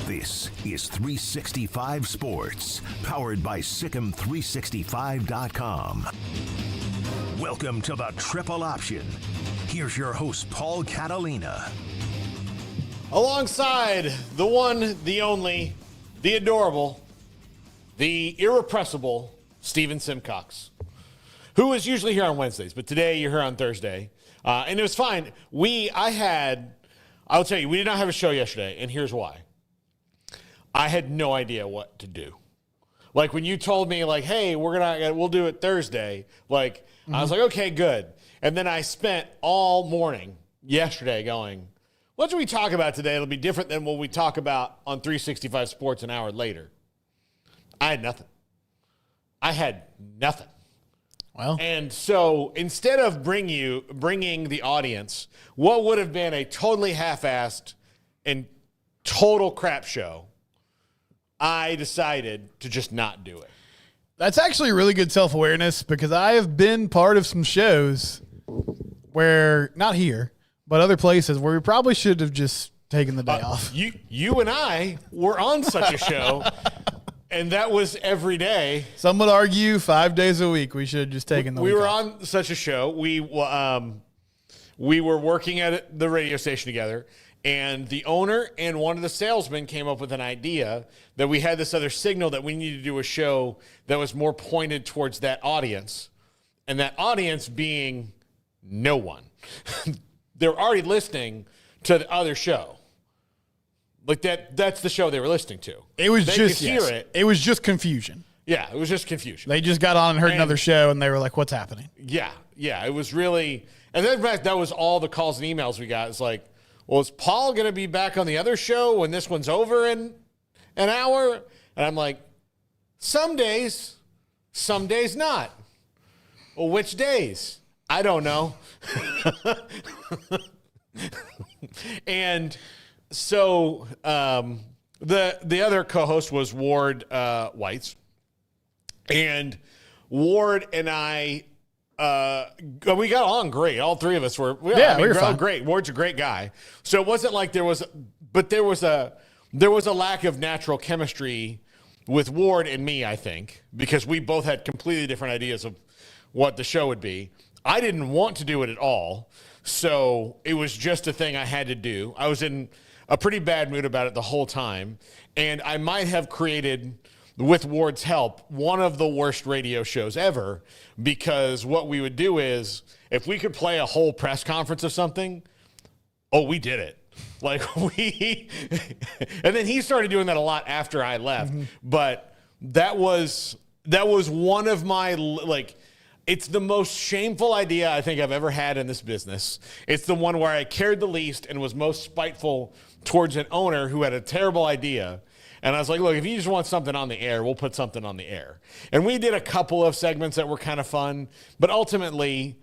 This is 365 Sports, powered by Sikkim365.com. Welcome to the Triple Option. Here's your host, Paul Catalina. Alongside the one, the only, the adorable, the irrepressible Stephen Simcox, who is usually here on Wednesdays, but today you're here on Thursday. And it was fine. I'll tell you, we did not have a show yesterday, and here's why. I had no idea what to do. Like when you told me, like, hey, we'll do it Thursday. Like, I was like, okay, good. And then I spent all morning yesterday going, what should we talk about today? It'll be different than what we talk about on 365 Sports an hour later. I had nothing. Well, and so instead of bringing the audience what would have been a totally half-assed and total crap show, I decided to just not do it. That's actually really good self-awareness, because I have been part of some shows where, not here, but other places where we probably should have just taken the day off. You and I were on such a show, and that was every day. Some would argue 5 days a week we should have just taken the week off. We were on such a show. We were working at the radio station together, and the owner and one of the salesmen came up with an idea that we had this other signal that we needed to do a show that was more pointed towards that audience, and that audience being no one. They're already listening to the other show. Like that's the show they were listening to. It was they just could hear it. It was just confusion. Yeah, it was just confusion. They just got on and heard another show, and they were like, what's happening? Yeah, it was really – and then in fact, that was all the calls and emails we got. It's like, well, is Paul going to be back on the other show when this one's over in an hour? And I'm like, some days not. Well, which days? I don't know. And so the other co-host was Ward Weitz. And Ward and I, we got on great. All three of us were. We were fine. Great. Ward's a great guy. So it wasn't like there was a lack of natural chemistry with Ward and me, I think, because we both had completely different ideas of what the show would be. I didn't want to do it at all, so it was just a thing I had to do. I was in a pretty bad mood about it the whole time, and I might have created, with Ward's help, one of the worst radio shows ever, because what we would do is, if we could play a whole press conference of something, we did it. Like and then he started doing that a lot after I left. Mm-hmm. But that was one of my, like, it's the most shameful idea I think I've ever had in this business. It's the one where I cared the least and was most spiteful towards an owner who had a terrible idea. And I was like, look, if you just want something on the air, we'll put something on the air. And we did a couple of segments that were kind of fun, but ultimately,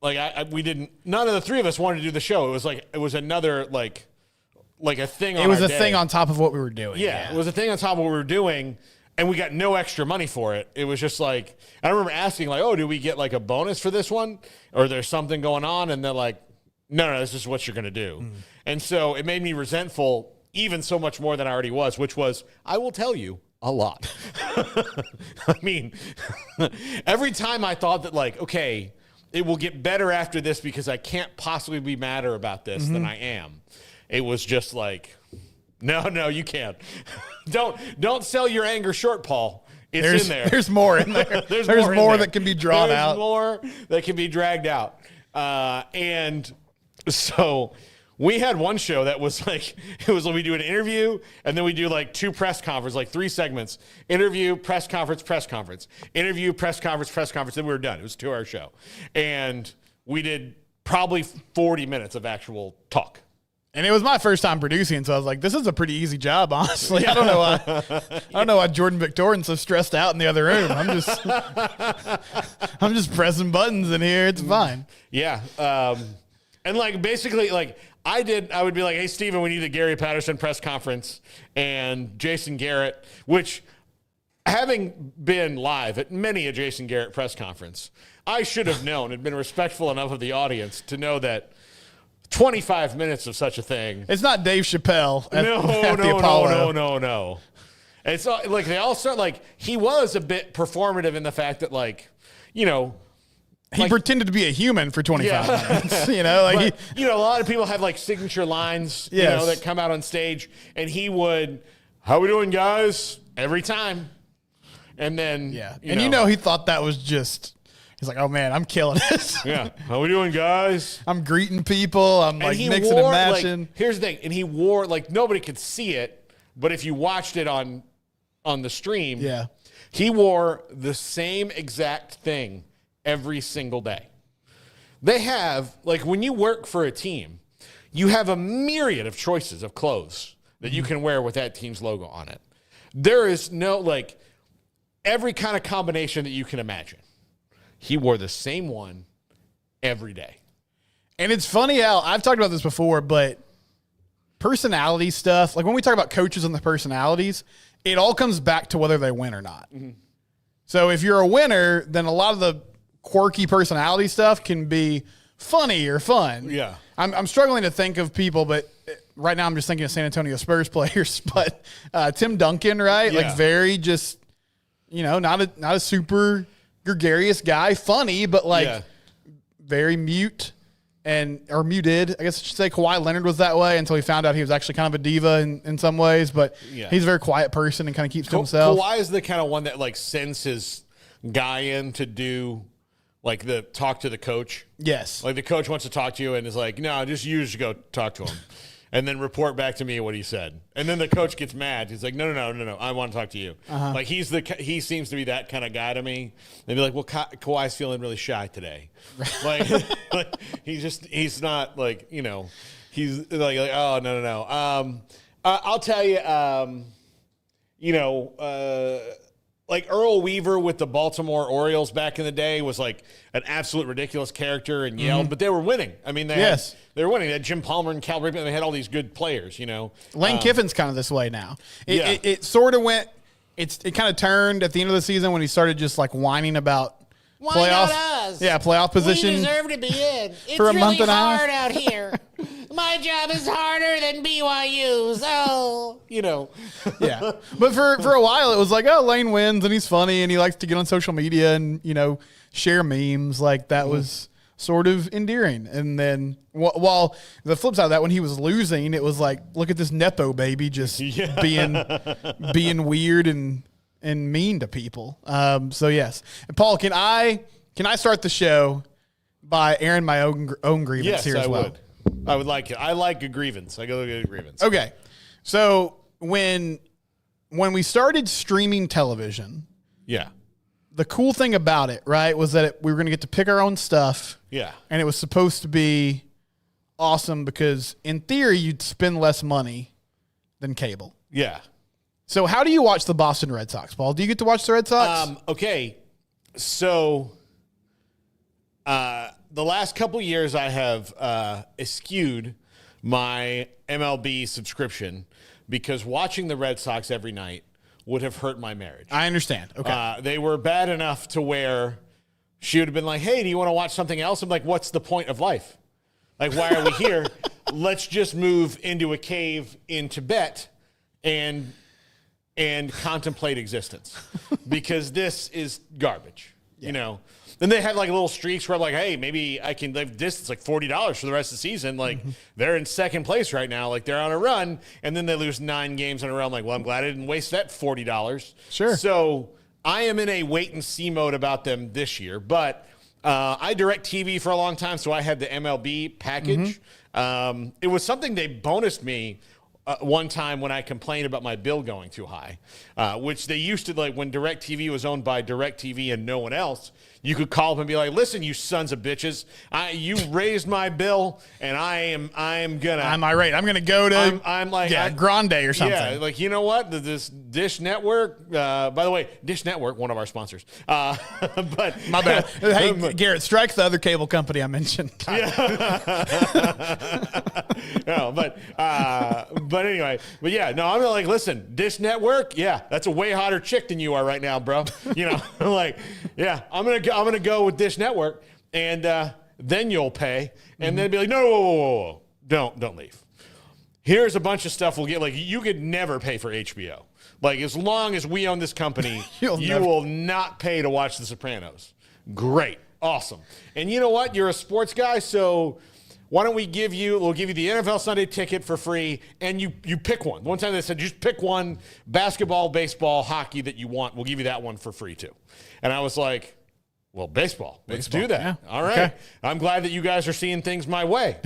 like we didn't. None of the three of us wanted to do the show. It was another like a thing. It was a thing on top of what we were doing. Yeah, it was a thing on top of what we were doing, and we got no extra money for it. It was just like, I remember asking, like, oh, do we get like a bonus for this one, or there's something going on? And they're like, no, this is what you're going to do. Mm. And so it made me resentful, even so much more than I already was, which was, I will tell you, a lot. I mean, every time I thought that, like, okay, it will get better after this because I can't possibly be madder about this than I am. It was just like, no, you can't. Don't sell your anger short, Paul. It's in there. There's more in there. There's more that can be drawn out. There's more that can be dragged out. And so we had one show that was like, it was like we do an interview, and then we do like two press conferences, like 3 segments. Interview, press conference, press conference. Interview, press conference, press conference. Then we were done. It was a 2-hour show. And we did probably 40 minutes of actual talk. And it was my first time producing, so I was like, "This is a pretty easy job, honestly." I don't know why Jordan Victorian's so stressed out in the other room. I'm just pressing buttons in here. It's fine. Yeah, and like basically, like I would be like, "Hey, Steven, we need a Gary Patterson press conference," and Jason Garrett, which having been live at many a Jason Garrett press conference, I should have known and been respectful enough of the audience to know that 25 minutes of such a thing. It's not Dave Chappelle at the Apollo. No. It's like they all start like he was a bit performative in the fact that like, you know, he pretended to be a human for 25 minutes. You know, like but, a lot of people have like signature lines, that come out on stage, and he would, "How we doing, guys?" every time, and then he thought that was just. He's like, "Oh man, I'm killing this." Yeah, "How we doing, guys?" I'm greeting people. I'm like mixing and matching. Like, here's the thing, and he wore like nobody could see it, but if you watched it on the stream, he wore the same exact thing every single day. They have like when you work for a team, you have a myriad of choices of clothes that you can wear with that team's logo on it. There is no like every kind of combination that you can imagine. He wore the same one every day. And it's funny how I've talked about this before, but personality stuff, like when we talk about coaches and the personalities, it all comes back to whether they win or not. Mm-hmm. So if you're a winner, then a lot of the quirky personality stuff can be funny or fun. Yeah. I'm struggling to think of people, but right now I'm just thinking of San Antonio Spurs players. But Tim Duncan, right? Yeah. Like very just, not a super gregarious guy, funny, but like very mute or muted. I guess I should say Kawhi Leonard was that way until he found out he was actually kind of a diva in some ways, but he's a very quiet person and kind of keeps to himself. Kawhi is the kind of one that like sends his guy in to do like the talk to the coach. Yes. Like the coach wants to talk to you and is like, "No, just you just go talk to him." And then report back to me what he said. And then the coach gets mad. He's like, no, I want to talk to you. Uh-huh. Like he seems to be that kind of guy to me. They'd be like, "Well, Kawhi's feeling really shy today." like he's not like, he's like, "Oh, no. I'll tell you, like Earl Weaver with the Baltimore Orioles back in the day was like an absolute ridiculous character and yelled, but they were winning. I mean, they were winning. They had Jim Palmer and Cal Ripken. They had all these good players, Lane Kiffin's kind of this way now. It sort of went, it kind of turned at the end of the season when he started just like whining about playoff. Yeah, playoff position. We deserve to be in. It's for a really month and a half. hard out here. My job is harder than BYU's. Oh, Yeah, but for a while it was like, oh, Lane wins and he's funny and he likes to get on social media and share memes. Like that was sort of endearing. And then while the flip side of that, when he was losing, it was like, look at this Nepo baby just being weird and mean to people. So yes, and Paul, can I start the show by airing my own grievance here as well? Would. I would like it. I like a grievance. I go to a grievance. Okay. So when we started streaming television, the cool thing about it, right, was that we were going to get to pick our own stuff. Yeah. And it was supposed to be awesome because in theory you'd spend less money than cable. Yeah. So how do you watch the Boston Red Sox, Paul? Do you get to watch the Red Sox? Okay. So the last couple years I have eschewed my MLB subscription because watching the Red Sox every night would have hurt my marriage. I understand. Okay. They were bad enough to where she would have been like, "Hey, do you want to watch something else?" I'm like, "What's the point of life? Like, why are we here? Let's just move into a cave in Tibet and contemplate existence because this is garbage." Then they have like little streaks where I'm like, "Hey, maybe I can live distance like $40 for the rest of the season." Like they're in second place right now. Like they're on a run and then they lose 9 games in a row. I'm like, well, I'm glad I didn't waste that $40. Sure. So I am in a wait and see mode about them this year, but I direct TV for a long time. So I had the MLB package. It was something they bonused me one time when I complained about my bill going too high, which they used to, like when DirecTV was owned by DirecTV and no one else, you could call up and be like, listen, you sons of bitches, you raised my bill and I'm irate. I'm gonna go to I'm like Grande or something. Yeah, like, you know what? This Dish Network, by the way, Dish Network, one of our sponsors. But my bad. Hey, Garrett, strike the other cable company I mentioned. No, but anyway, but yeah, no, I'm like, listen, Dish Network, yeah, that's a way hotter chick than you are right now, bro. You know, like, yeah, I'm gonna go with Dish Network, and then you'll pay, and then be like, no, whoa, don't leave. Here's a bunch of stuff we'll get. Like, you could never pay for HBO. Like, as long as we own this company, you will not pay to watch The Sopranos. Great, awesome. And you know what? You're a sports guy, so why don't we'll give you the NFL Sunday ticket for free, and you pick one. One time they said, just pick one, basketball, baseball, hockey that you want. We'll give you that one for free too. And I was like, well, baseball. Let's do that. Yeah. All right. Okay. I'm glad that you guys are seeing things my way.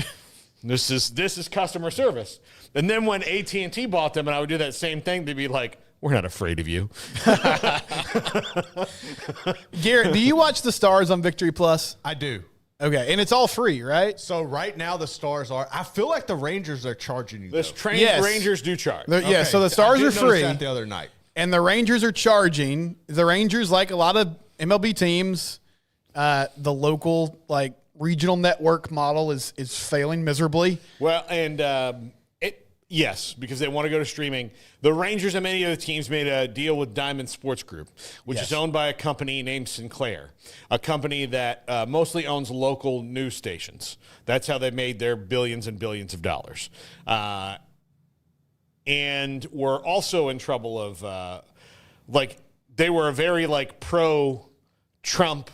This is customer service. And then when AT&T bought them and I would do that same thing, they'd be like, we're not afraid of you. Garrett, do you watch the Stars on Victory Plus? I do. Okay, and it's all free, right? So right now the Stars are. I feel like the Rangers are charging you. Rangers do charge. Yeah, so the Stars are free. That the other night, and the Rangers are charging. The Rangers, like a lot of MLB teams, the local like regional network model is failing miserably. Well, and yes, because they want to go to streaming. The Rangers and many other teams made a deal with Diamond Sports Group, which is owned by a company named Sinclair, a company that mostly owns local news stations. That's how they made their billions and billions of dollars. And we're also in trouble of, they were a very, pro-Trump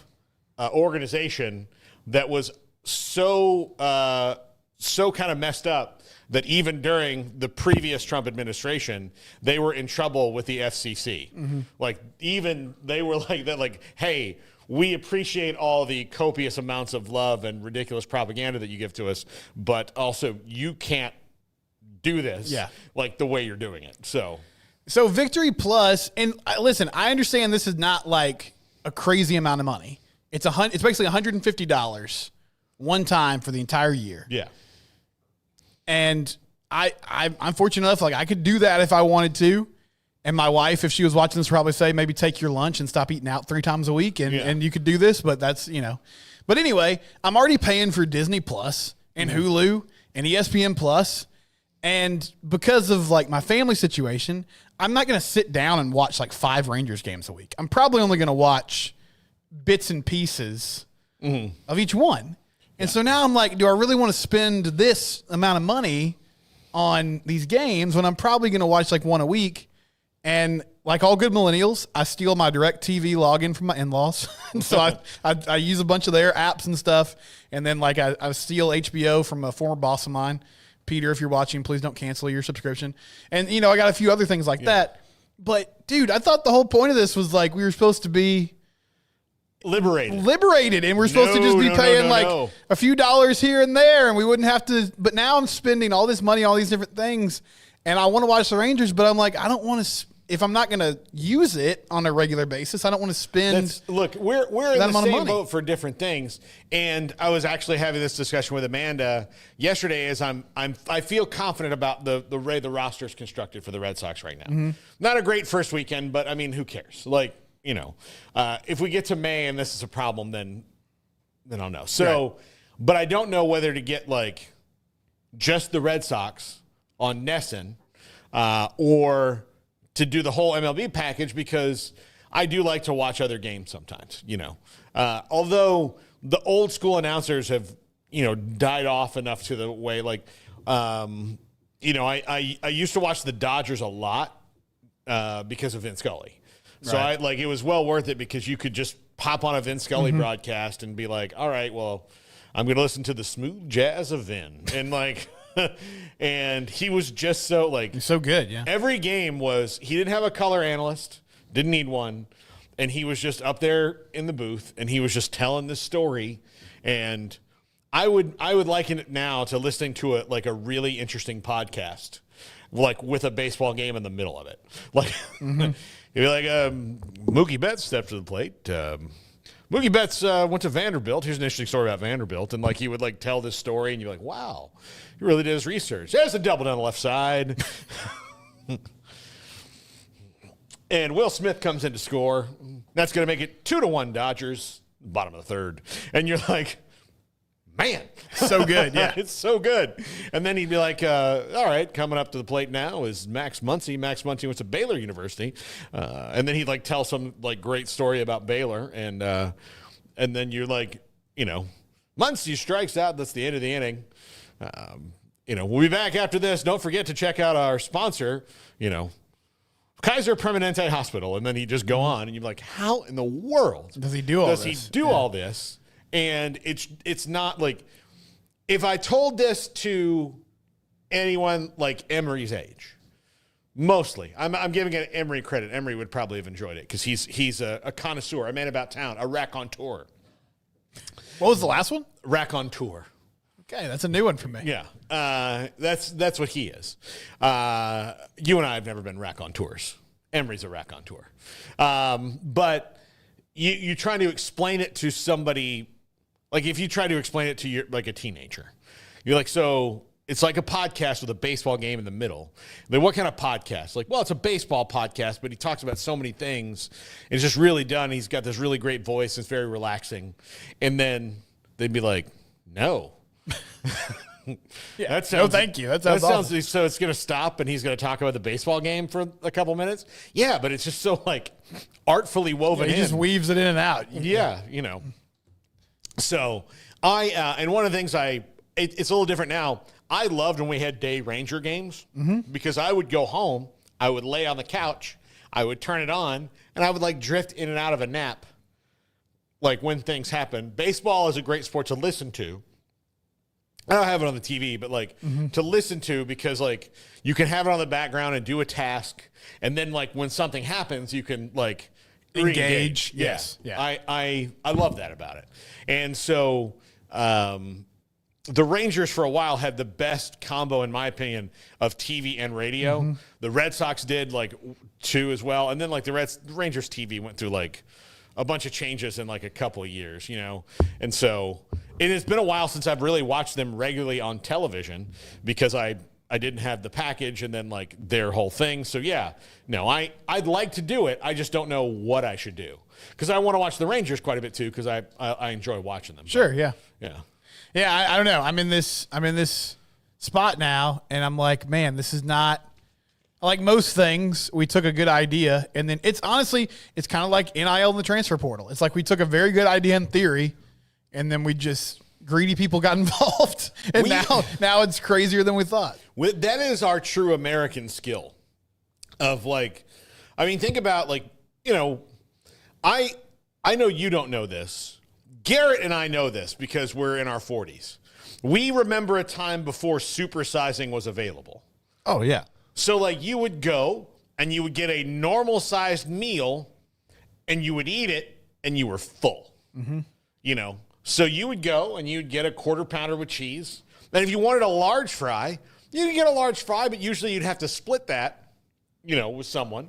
organization that was so kind of messed up that even during the previous Trump administration, they were in trouble with the FCC. Mm-hmm. Like, even they were like that, like, hey, we appreciate all the copious amounts of love and ridiculous propaganda that you give to us, but also you can't do this like the way you're doing it. So Victory Plus, and listen, I understand this is not like a crazy amount of money. It's basically $150 one time for the entire year. Yeah. And I'm fortunate enough, like I could do that if I wanted to. And my wife, if she was watching this, would probably say, maybe take your lunch and stop eating out 3 times a week. And you could do this, but that's, but anyway, I'm already paying for Disney Plus and Hulu and ESPN Plus. And because of like my family situation, I'm not going to sit down and watch like 5 Rangers games a week. I'm probably only going to watch bits and pieces of each one. And so now I'm like, do I really want to spend this amount of money on these games when I'm probably going to watch like one a week? And like all good millennials, I steal my DirecTV login from my in-laws. And so I use a bunch of their apps and stuff. And then like I steal HBO from a former boss of mine. Peter, if you're watching, please don't cancel your subscription. And, I got a few other things like that. But, dude, I thought the whole point of this was like we were supposed to be liberated, and we're supposed to just be paying a few dollars here and there, and we wouldn't have to. But now I'm spending all this money, all these different things, and I want to watch the Rangers, but I'm like, I don't want to. If I'm not going to use it on a regular basis, I don't want to spend. Look, we're in the same boat for different things, and I was actually having this discussion with Amanda yesterday. As I feel confident about the way the roster is constructed for the Red Sox right now. Mm-hmm. Not a great first weekend, but I mean, who cares? Like. If we get to May and this is a problem, then I'll know. So, but I don't know whether to get like just the Red Sox on Nesson or to do the whole MLB package, because I do like to watch other games sometimes, although the old school announcers have, died off enough to the way I used to watch the Dodgers a lot because of Vin Scully. So it was well worth it because you could just pop on a Vin Scully broadcast and be like, all right, well, I'm going to listen to the smooth jazz of Vin. And and he was just so he's so good. Yeah. Every game he didn't have a color analyst, didn't need one. And he was just up there in the booth and he was just telling this story. And I would liken it now to listening to a really interesting podcast. like with a baseball game in the middle of it. Like, he'd be like, Mookie Betts stepped to the plate. Mookie Betts went to Vanderbilt. Here's an interesting story about Vanderbilt. And like he would like tell this story and you're like, wow, he really did his research. There's a double down the left side. And Will Smith comes in to score. That's going to make it 2-1 Dodgers, bottom of the third. And you're like, man. So good, yeah. It's so good. And then he'd be like, all right, coming up to the plate now is Max Muncy. Max Muncy went to Baylor University. And then he'd like tell some like great story about Baylor. And then you're like, Muncy strikes out. That's the end of the inning. We'll be back after this. Don't forget to check out our sponsor, Kaiser Permanente Hospital. And then he'd just go on and you'd be like, how in the world does he do all this? Does he do all this? And it's not like, if I told this to anyone like Emery's age, mostly, I'm giving it Emery credit. Emery would probably have enjoyed it because he's a connoisseur, a man about town, a raconteur. What was the last one? Raconteur. Okay, that's a new one for me. Yeah, that's what he is. You and I have never been raconteurs. Emery's a raconteur. But you try to explain it to somebody, like if you try to explain it to like a teenager, you're like, so it's like a podcast with a baseball game in the middle. Like, what kind of podcast? Like, well, it's a baseball podcast, but he talks about so many things. It's just really done. He's got this really great voice. It's very relaxing. And then they'd be like, no. Yeah. That sounds, no, thank you. That sounds awesome. so it's going to stop and he's going to talk about the baseball game for a couple minutes. Yeah, but it's just so like artfully woven He in. just weaves it in and out. Yeah, So and one of the things it's a little different now. I loved when we had day ranger games because I would go home, I would lay on the couch, I would turn it on, and I would like drift in and out of a nap. Like when things happen. Baseball is a great sport to listen to. I don't have it on the TV, but like to listen to because like you can have it on the background and do a task. And then like when something happens, you can like Engage. Yeah. Yes. Yeah. I love that about it. And so the Rangers for a while had the best combo, in my opinion, of TV and radio. The Red Sox did like too as well. And then like the Rangers TV went through like a bunch of changes in like a couple of years, And so it has been a while since I've really watched them regularly on television because I didn't have the package and then like their whole thing. So yeah, no, I'd like to do it. I just don't know what I should do because I want to watch the Rangers quite a bit too because I enjoy watching them. Sure. Yeah. Yeah. Yeah. I don't know. I'm in this spot now, and I'm like, man, this is not. Like most things, we took a good idea, and then it's honestly, it's kind of like NIL in the transfer portal. It's like we took a very good idea in theory, and then we just greedy people got involved, and now it's crazier than we thought. That is our true American skill of like, I mean, think about like, I know you don't know this. Garrett and I know this because we're in our 40s. We remember a time before supersizing was available. Oh, yeah. So, like, you would go and you would get a normal-sized meal and you would eat it and you were full, So you would go and you'd get a quarter pounder with cheese. And if you wanted a large fry, you could get a large fry, but usually you'd have to split that, with someone.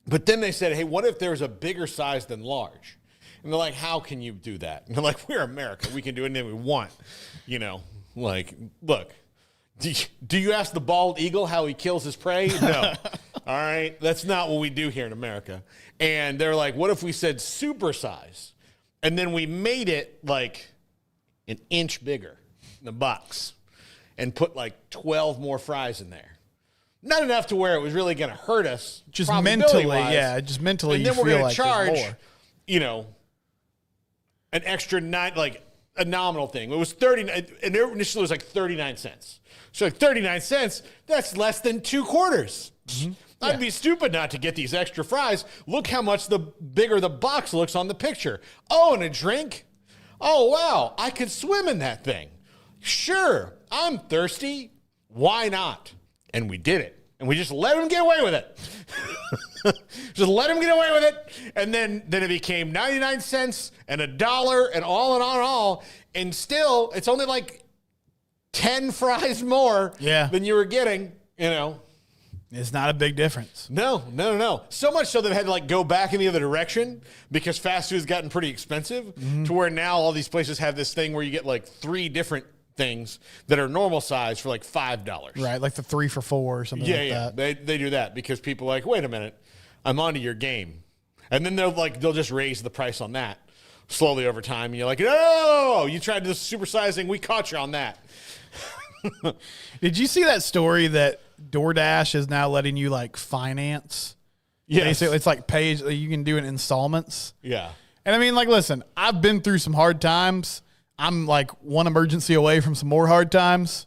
But then they said, hey, what if there's a bigger size than large? And they're like, how can you do that? And they're like, we're America. We can do anything we want. Like, look. Do you ask the bald eagle how he kills his prey? No. All right. That's not what we do here in America. And they're like, what if we said supersize? And then we made it like an inch bigger in the box and put like 12 more fries in there. Not enough to where it was really going to hurt us. Just mentally, yeah. Just mentally, and you then we're feel going like to charge, more. an extra a nominal thing. It was 30, and initially it was like 39 cents. So like 39 cents, that's less than 2 quarters. I'd be stupid not to get these extra fries. Look how much the bigger the box looks on the picture. Oh, and a drink? Oh, wow, I could swim in that thing. Sure, I'm thirsty. Why not? And we did it. And we just let him get away with it. Just let him get away with it. And then it became 99 cents and $1 and all and all and all. And still, it's only like 10 fries more than you were getting. You know, It's not a big difference. No. So much so they've had to like go back in the other direction because fast food's gotten pretty expensive to where now all these places have this thing where you get like 3 different things that are normal size for like $5. Right, like the 3 for $4 or something like that. They do that because people are like, wait a minute, I'm onto your game. And then they'll just raise the price on that slowly over time. And you're like, no, you tried this supersizing. We caught you on that. Did you see that story that DoorDash is now letting you like finance? Yes. Basically, it's like you can do it in installments. Yeah. And I mean, like, listen, I've been through some hard times. I'm like one emergency away from some more hard times.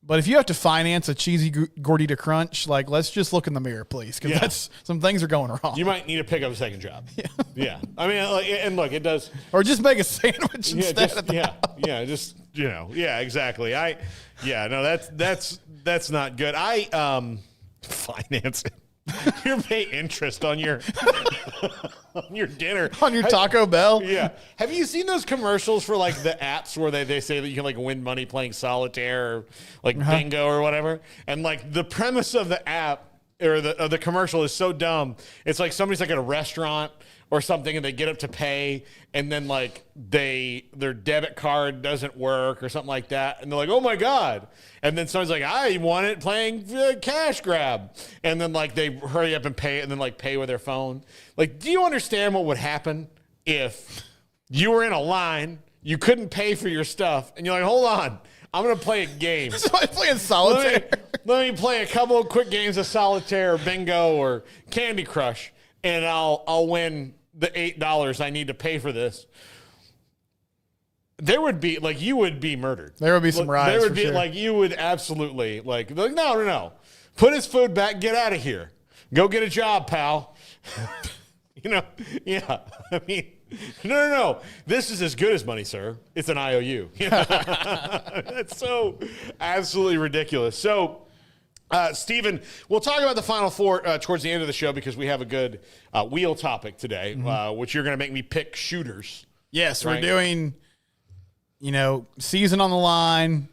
But if you have to finance a cheesy gordita crunch, like, let's just look in the mirror, please, because that's some things are going wrong. You might need to pick up a second job. Yeah. I mean, like, and look, it does. Or just make a sandwich instead. Exactly. That's not good. Finance it. You pay interest on your on your dinner. On your Taco Bell. Yeah. Have you seen those commercials for like the apps where they say that you can like win money playing solitaire or like bingo or whatever? And like the premise of the app or the commercial is so dumb. It's like somebody's like at a restaurant or something and they get up to pay and then like their debit card doesn't work or something like that. And they're like, oh my God. And then someone's like, I want it playing cash grab. And then like they hurry up and pay it and then like pay with their phone. Like, do you understand what would happen if you were in a line, you couldn't pay for your stuff and you're like, hold on, I'm going to play a game. So I'm playing solitaire. Let me play a couple of quick games of solitaire or bingo or Candy Crush and I'll win the $8 I need to pay for this. There would be like you would be murdered. There would be some riots. There would be like you would absolutely like no. Put his food back. Get out of here. Go get a job, pal. Yeah. I mean, no. This is as good as money, sir. It's an IOU. That's so absolutely ridiculous. So. Steven, we'll talk about the Final Four towards the end of the show because we have a good wheel topic today, which you're going to make me pick shooters. Yes, right? We're doing, season on the line,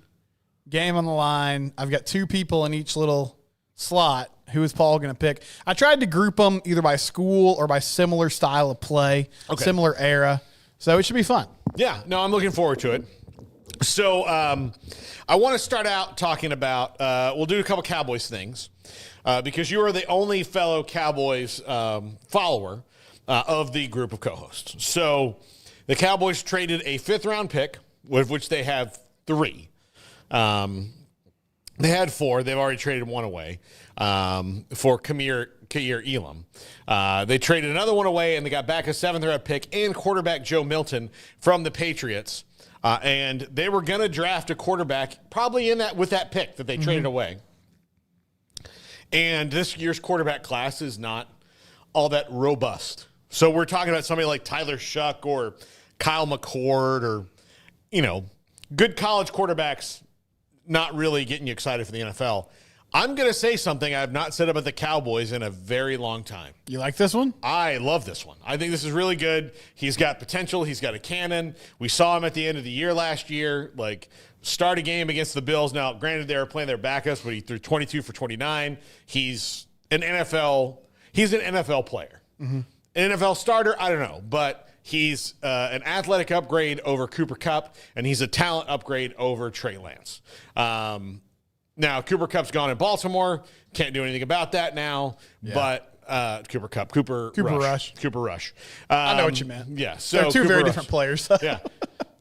game on the line. I've got 2 people in each little slot. Who is Paul going to pick? I tried to group them either by school or by similar style of play, similar era. So it should be fun. Yeah, no, I'm looking forward to it. So I want to start out talking about, we'll do a couple Cowboys things because you are the only fellow Cowboys follower of the group of co-hosts. So the Cowboys traded a 5th-round pick, with which they have 3. They had 4. They've already traded 1 away for Kair Elam. They traded another 1 away, and they got back a 7th-round pick and quarterback Joe Milton from the Patriots. And they were going to draft a quarterback probably with that pick that they traded away. And this year's quarterback class is not all that robust. So we're talking about somebody like Tyler Shuck or Kyle McCord or, good college quarterbacks not really getting you excited for the NFL. I'm going to say something I have not said about the Cowboys in a very long time. You like this one? I love this one. I think this is really good. He's got potential. He's got a cannon. We saw him at the end of the year last year, start a game against the Bills. Now, granted, they were playing their backups, but he threw 22 for 29. He's an NFL player. An NFL starter, I don't know, but he's an athletic upgrade over Cooper Kupp, and he's a talent upgrade over Trey Lance. Now, Cooper Kupp's gone in Baltimore. Can't do anything about that now. Yeah. But Cooper Rush. I know what you meant. Yeah. So they're 2 Cooper very Rush. different players. Yeah.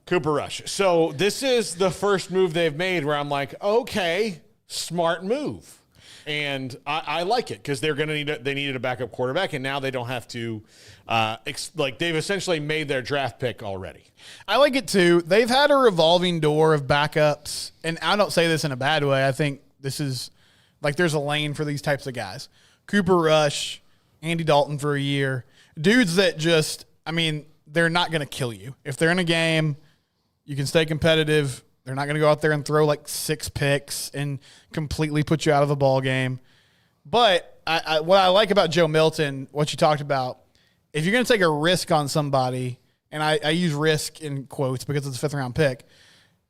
Cooper Rush. So this is the first move they've made where I'm like, okay, smart move. And I like it because they're going to they needed a backup quarterback, and now they don't have to, they've essentially made their draft pick already. I like it too. They've had a revolving door of backups, and I don't say this in a bad way. I think this is there's a lane for these types of guys. Cooper Rush, Andy Dalton for a year. Dudes that they're not going to kill you. If they're in a game, you can stay competitive. They're not going to go out there and throw 6 picks and completely put you out of a ball game. But what I like about Joe Milton, what you talked about, if you're going to take a risk on somebody, and I use risk in quotes because it's a 5th-round pick,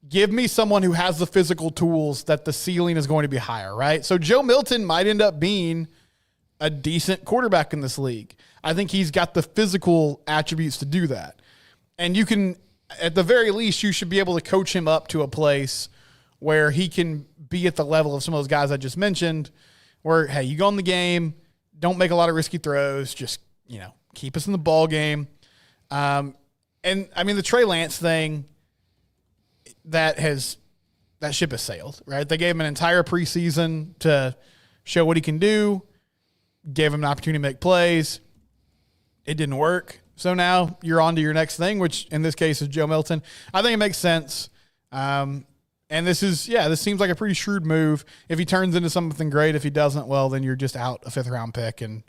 give me someone who has the physical tools that the ceiling is going to be higher, right? So Joe Milton might end up being a decent quarterback in this league. I think he's got the physical attributes to do that. And you can, at the very least, you should be able to coach him up to a place where he can be at the level of some of those guys I just mentioned, where, hey, you go in the game, don't make a lot of risky throws, just, keep us in the ball game. And I mean, the Trey Lance thing, that ship has sailed, right? They gave him an entire preseason to show what he can do, gave him an opportunity to make plays. It didn't work. So now you're on to your next thing, which in this case is Joe Milton. I think it makes sense. And this seems like a pretty shrewd move. If he turns into something great, if he doesn't, well, then you're just out a 5th round pick, and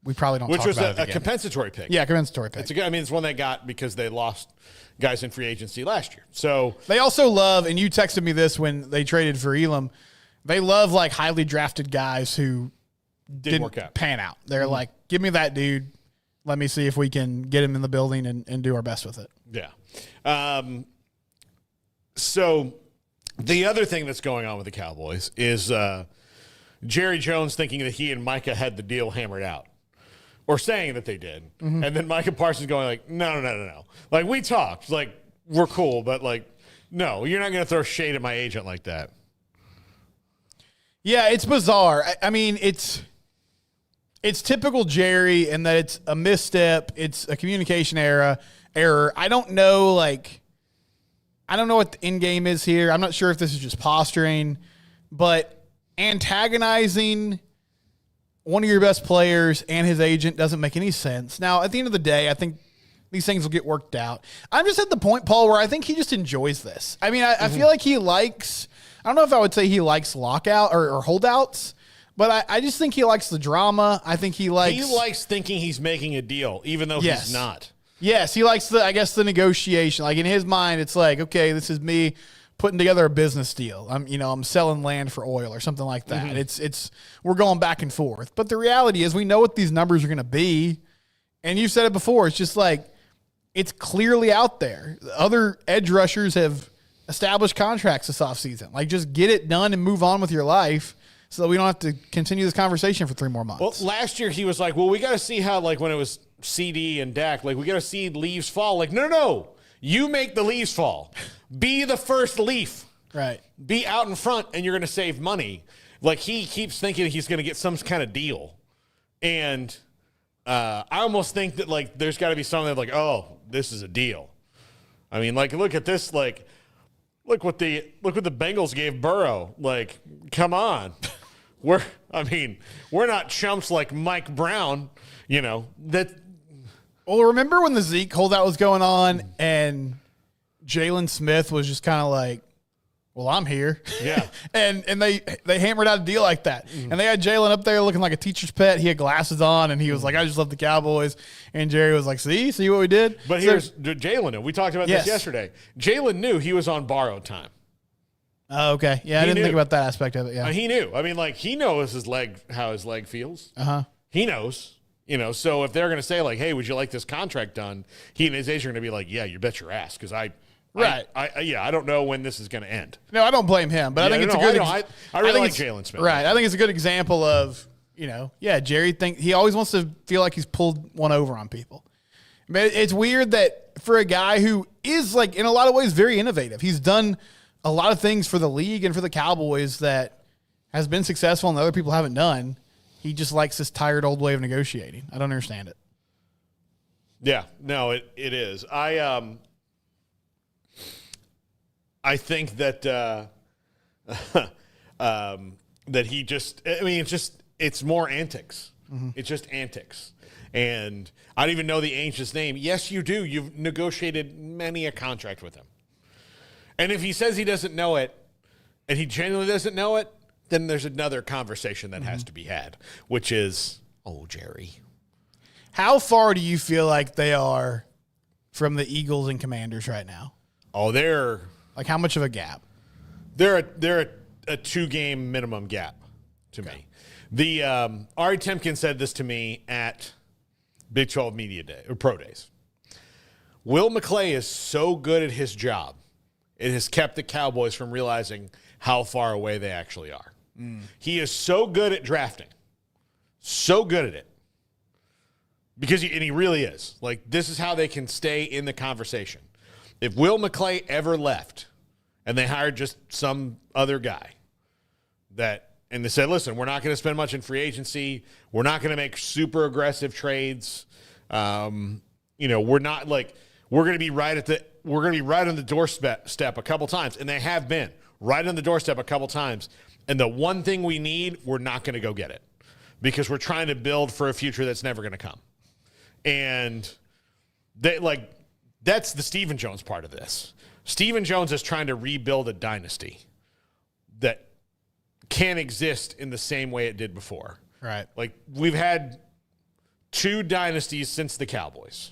we probably don't talk about it again. Which was a compensatory pick. Yeah, compensatory pick. It's one they got because they lost guys in free agency last year. So they also love, and you texted me this when they traded for Elam, they love like highly drafted guys who didn't work out, pan out. They're like, give me that dude. Let me see if we can get him in the building and do our best with it. Yeah. So the other thing that's going on with the Cowboys is Jerry Jones thinking that he and Micah had the deal hammered out, or saying that they did. Mm-hmm. And then Micah Parsons going like, no. Like, we talked. Like, we're cool, but, like, no, you're not going to throw shade at my agent like that. Yeah, it's bizarre. I mean, it's typical Jerry in that it's a misstep. It's a communication error. I don't know what the end game is here. I'm not sure if this is just posturing, but antagonizing one of your best players and his agent doesn't make any sense. Now, at the end of the day, I think these things will get worked out. I'm just at the point, Paul, where I think he just enjoys this. I mean, I feel like he likes, I don't know if I would say he likes lockout or holdouts, but I just think he likes the drama. I think he likes thinking he's making a deal, even though he's not. Yes, he likes the negotiation. Like, in his mind, it's like, okay, this is me putting together a business deal. I'm selling land for oil or something like that. Mm-hmm. We're going back and forth. But the reality is we know what these numbers are going to be. And you've said it before. It's just like, it's clearly out there. Other edge rushers have established contracts this offseason. Like, just get it done and move on with your life so that we don't have to continue this conversation for 3 more months. Well, last year he was like, well, we got to see how, like, when it was CD and Dak, like, we got to see leaves fall. Like, no. You make the leaves fall. Be the first leaf. Right. Be out in front, and you're going to save money. Like, he keeps thinking he's going to get some kind of deal. And I almost think that, like, there's got to be something like, oh, this is a deal. I mean, like, look at this. Like, look what the Bengals gave Burrow. Like, come on. We're not chumps like Mike Brown, that. Well, remember when the Zeke holdout was going on and Jalen Smith was just kind of like, well, I'm here. Yeah. and they hammered out a deal like that. Mm. And they had Jalen up there looking like a teacher's pet. He had glasses on, and he was like, I just love the Cowboys. And Jerry was like, see what we did? But here's Jalen knew. We talked about this yesterday. Jalen knew he was on borrowed time. Oh, okay. Yeah, I didn't think about that aspect of it. Yeah. He knew. I mean, like, he knows how his leg feels. Uh-huh. He knows. So if they're going to say, like, hey, would you like this contract done? He and his agent are going to be like, yeah, you bet your ass, because I don't know when this is going to end. No, I don't blame him, but I think it's a good. I really like Jalen Smith. Right. I think it's a good example of, Jerry he always wants to feel like he's pulled one over on people. But it's weird that for a guy who is, like, in a lot of ways very innovative, he's done a lot of things for the league and for the Cowboys that has been successful and other people haven't done. He just likes this tired old way of negotiating. I don't understand it. Yeah, no, it is. I think that that he just. I mean, it's more antics. Mm-hmm. It's just antics, and I don't even know the agent's name. Yes, you do. You've negotiated many a contract with him, and if he says he doesn't know it, and he genuinely doesn't know it, then there's another conversation that has to be had, which is, oh, Jerry. How far do you feel like they are from the Eagles and Commanders right now? Oh, they're... Like, how much of a gap? They're a 2-game minimum gap to me. The Ari Temkin said this to me at Big 12 Media Day, or Pro Days. Will McClay is so good at his job it has kept the Cowboys from realizing how far away they actually are. He is so good at drafting, so good at it. Because he really is. Like, this is how they can stay in the conversation. If Will McClay ever left and they hired just some other guy and they said, listen, we're not going to spend much in free agency. We're not going to make super aggressive trades. We're not like, we're going to be right on the doorstep a couple times. And they have been right on the doorstep a couple times. And the one thing we need, we're not going to go get it because we're trying to build for a future that's never going to come. And that's the Stephen Jones part of this. Stephen Jones is trying to rebuild a dynasty that can't exist in the same way it did before. Right. Like, we've had 2 dynasties since the Cowboys,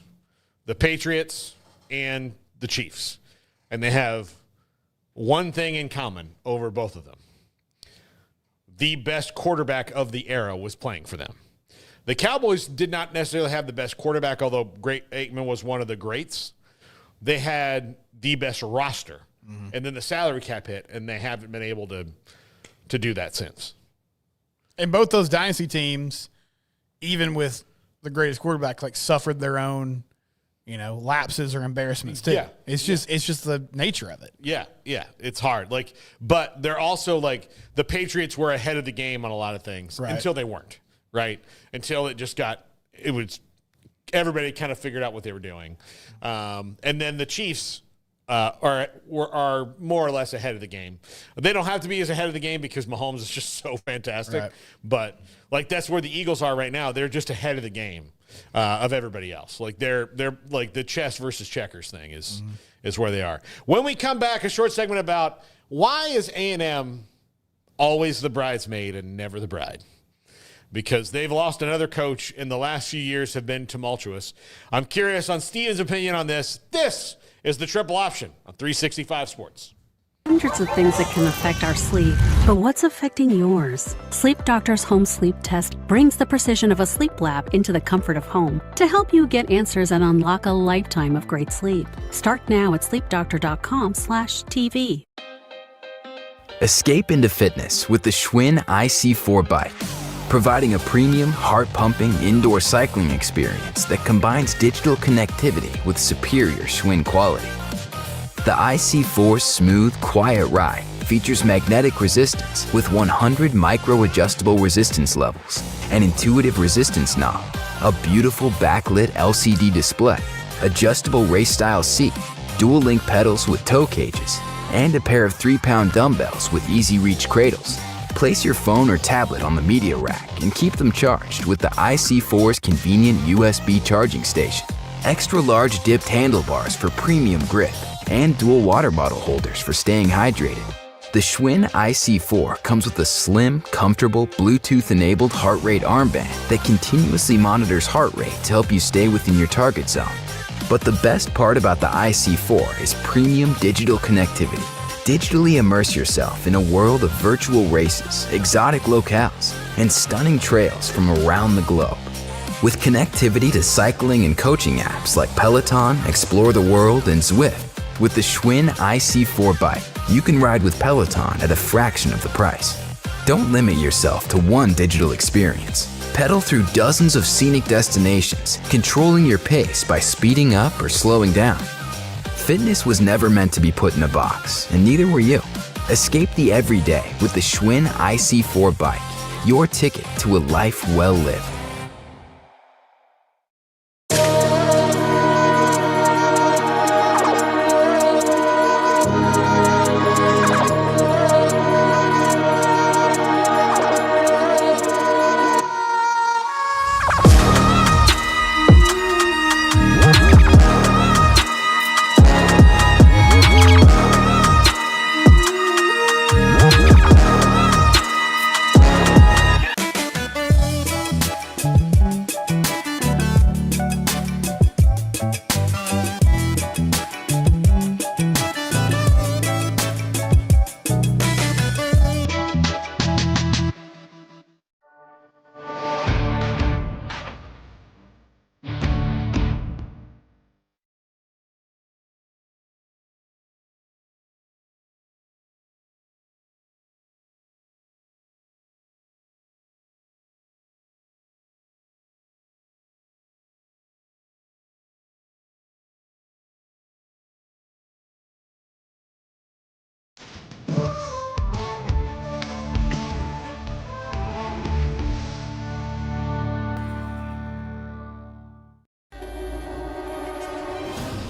the Patriots and the Chiefs. And they have one thing in common over both of them. The best quarterback of the era was playing for them. The Cowboys did not necessarily have the best quarterback, although Great Aikman was one of the greats. They had the best roster. And then the salary cap hit, and they haven't been able to do that since. And both those dynasty teams, even with the greatest quarterback, like suffered their own, lapses or embarrassments too. Yeah. It's just the nature of it. Yeah, it's hard. But they're also the Patriots were ahead of the game on a lot of things until they weren't. Right? Until everybody kind of figured out what they were doing. And then the Chiefs are more or less ahead of the game. They don't have to be as ahead of the game because Mahomes is just so fantastic. Right. But that's where the Eagles are right now. They're just ahead of the game of everybody else. They're like the chess versus checkers thing is where they are. When we come back, a short segment about why is A&M always the bridesmaid and never the bride? Because they've lost another coach and the last few years have been tumultuous. I'm curious on Steven's opinion on this. This is the Triple Option on 365 Sports. Hundreds of things that can affect our sleep, but what's affecting yours? Sleep Doctor's Home Sleep Test brings the precision of a sleep lab into the comfort of home to help you get answers and unlock a lifetime of great sleep. Start now at sleepdoctor.com/TV. Escape into fitness with the Schwinn IC4 bike, providing a premium, heart-pumping indoor cycling experience that combines digital connectivity with superior Schwinn quality. The IC4's smooth, quiet ride features magnetic resistance with 100 micro-adjustable resistance levels, an intuitive resistance knob, a beautiful backlit LCD display, adjustable race-style seat, dual-link pedals with toe cages, and a pair of 3-pound dumbbells with easy-reach cradles. Place your phone or tablet on the media rack and keep them charged with the IC4's convenient USB charging station. Extra-large dipped handlebars for premium grip and dual water bottle holders for staying hydrated. The Schwinn IC4 comes with a slim, comfortable, Bluetooth-enabled heart rate armband that continuously monitors heart rate to help you stay within your target zone. But the best part about the IC4 is premium digital connectivity. Digitally immerse yourself in a world of virtual races, exotic locales, and stunning trails from around the globe. With connectivity to cycling and coaching apps like Peloton, Explore the World, and Zwift, with the Schwinn IC4 bike, you can ride with Peloton at a fraction of the price. Don't limit yourself to one digital experience. Pedal through dozens of scenic destinations, controlling your pace by speeding up or slowing down. Fitness was never meant to be put in a box, and neither were you. Escape the everyday with the Schwinn IC4 bike, your ticket to a life well lived.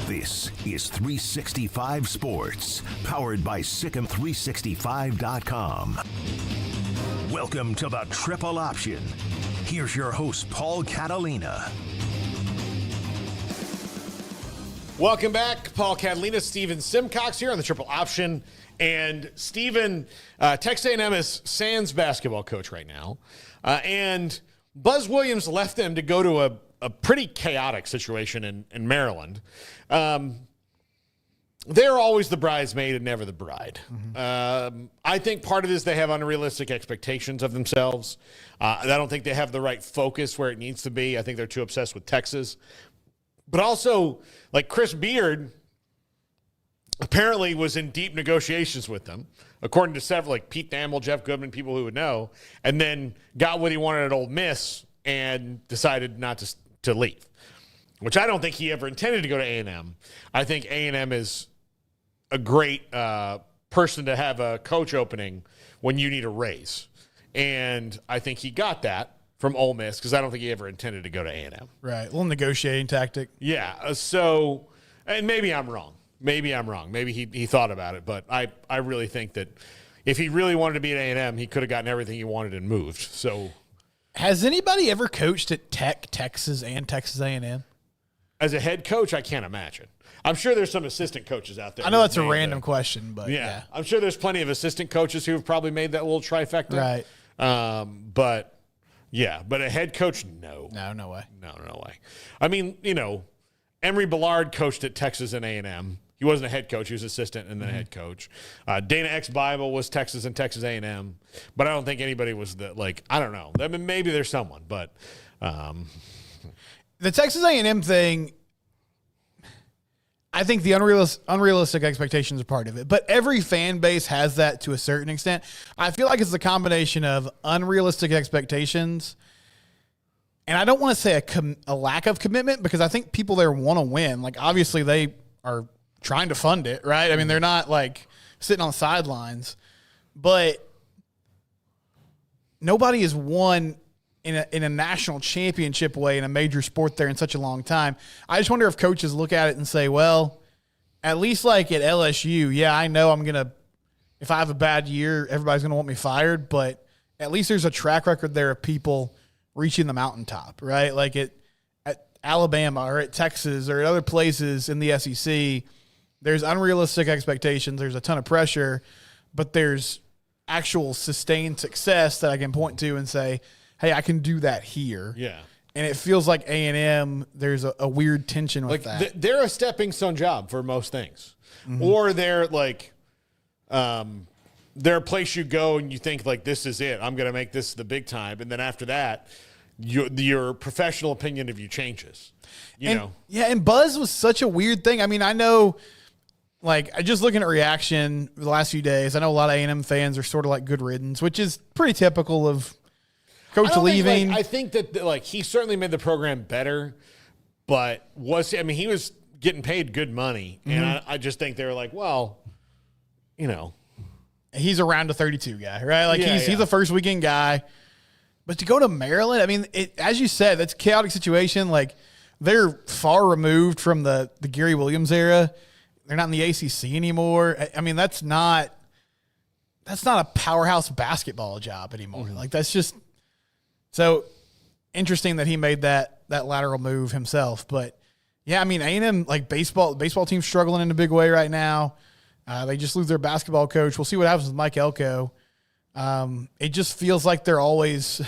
This is 365 Sports, powered by Sikkim365.com. Welcome to the Triple Option. Here's your host, Paul Catalina. Welcome back. Paul Catalina, Steven Simcox here on the Triple Option. And Steven, Texas A&M is Sands basketball coach right now. And Buzz Williams left them to go to a pretty chaotic situation in Maryland. They're always the bridesmaid and never the bride. I think part of it is they have unrealistic expectations of themselves. I don't think they have the right focus where it needs to be. I think they're too obsessed with Texas. But also, like Chris Beard apparently was in deep negotiations with them, according to several, like Pete Thamel, Jeff Goodman, people who would know, and then got what he wanted at Ole Miss and decided not to leave, which I don't think he ever intended to go to A&M. I think A&M is a great person to have a coach opening when you need a raise. And I think he got that from Ole Miss because I don't think he ever intended to go to A&M. Right. A little negotiating tactic. Yeah. So, and maybe I'm wrong. Maybe he thought about it, but I really think that if he really wanted to be at A&M, he could have gotten everything he wanted and moved. So, has anybody ever coached at Texas, and Texas A&M? As a head coach, I can't imagine. I'm sure there's some assistant coaches out there. I know that's a random question, but yeah. I'm sure there's plenty of assistant coaches who have probably made that little trifecta. Right. But a head coach, no. No way. No way. I mean, Emory Bellard coached at Texas and A&M. He wasn't a head coach. He was assistant and then a head coach. Dana X Bible was Texas and Texas A&M. But I don't think anybody was I don't know. I mean, maybe there's someone, but the Texas A&M thing, I think the unrealistic expectations are part of it. But every fan base has that to a certain extent. I feel like it's a combination of unrealistic expectations, and I don't want to say a lack of commitment because I think people there want to win. Like, obviously, they are trying to fund it, right? I mean, they're not, sitting on the sidelines. But nobody has won in a national championship way in a major sport there in such a long time. I just wonder if coaches look at it and say, well, at least at LSU, yeah, I know if I have a bad year, everybody's going to want me fired, but at least there's a track record there of people reaching the mountaintop, right? At Alabama or at Texas or at other places in the SEC, there's unrealistic expectations. There's a ton of pressure, but there's actual sustained success that I can point to and say, hey, I can do that here. Yeah. And it feels like A&M, there's a weird tension with that. They're a stepping stone job for most things. Mm-hmm. Or they're they're a place you go and you think this is it. I'm going to make this the big time. And then after that, your professional opinion of you changes. You know? Yeah, and buzz was such a weird thing. I mean, I know, just looking at reaction the last few days, I know a lot of A&M fans are sort of like good riddance, which is pretty typical of coach leaving. I think that he certainly made the program better, but he was getting paid good money, and I just think they were he's around a 32 guy, right? He's a first weekend guy, but to go to Maryland, I mean, as you said, that's a chaotic situation. They're far removed from the Gary Williams era. They're not in the ACC anymore. I mean, that's not a powerhouse basketball job anymore. That's just. So interesting that he made that lateral move himself. But, yeah, I mean, A&M, baseball team's struggling in a big way right now. They just lose their basketball coach. We'll see what happens with Mike Elko. It just feels like they're always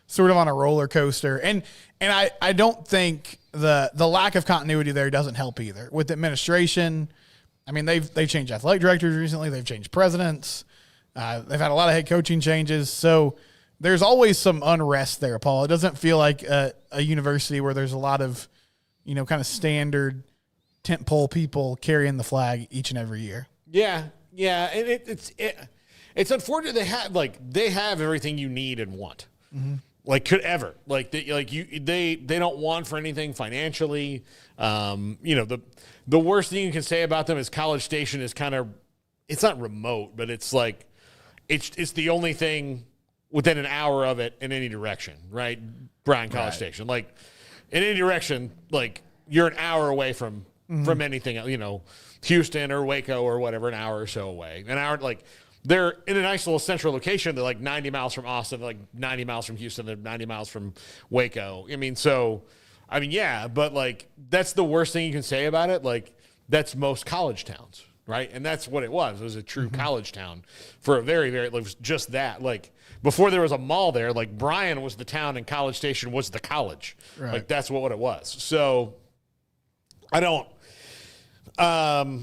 sort of on a roller coaster. And I don't think the lack of continuity there doesn't help either. With the administration, I mean, they've changed athletic directors recently. They've changed presidents. They've had a lot of head coaching changes. So there's always some unrest there, Paul. It doesn't feel like a university where there's a lot of, kind of standard tentpole people carrying the flag each and every year. Yeah. And it's unfortunate they have everything you need and want. Mm-hmm. Could ever they don't want for anything financially. The worst thing you can say about them is College Station is kind of, it's not remote, but it's it's the only thing within an hour of it in any direction, right? Bryan College Station. In any direction, you're an hour away from from anything, Houston or Waco or whatever, an hour or so away. An hour, like, they're in a nice little central location. They're like 90 miles from Austin, like 90 miles from Houston, they're 90 miles from Waco. Yeah, but like, that's the worst thing you can say about it. Like, that's most college towns, right? And that's what it was. It was a true college town for a very, very, it was just that. Like, before there was a mall there, like, Bryan was the town and College Station was the college. Right. Like, that's what it was. So, I don't know.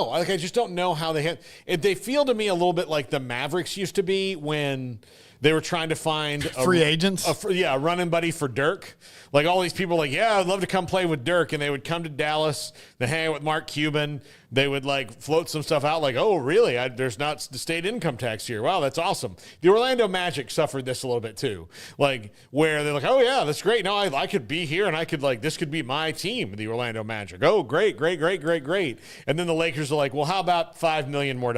Like, I just don't know how they feel to me a little bit like the Mavericks used to be when they were trying to find free agents. A running buddy for Dirk. Like, all these people were like, yeah, I'd love to come play with Dirk. And they would come to Dallas. They hang out with Mark Cuban. They would like float some stuff out like, oh, really? There's not the state income tax here. Wow, that's awesome. The Orlando Magic suffered this a little bit too. Like, where they're like, oh, yeah, that's great. No, I could be here and I could, like, this could be my team, the Orlando Magic. Oh, great. And then the Lakers are like, well, how about $5 million more?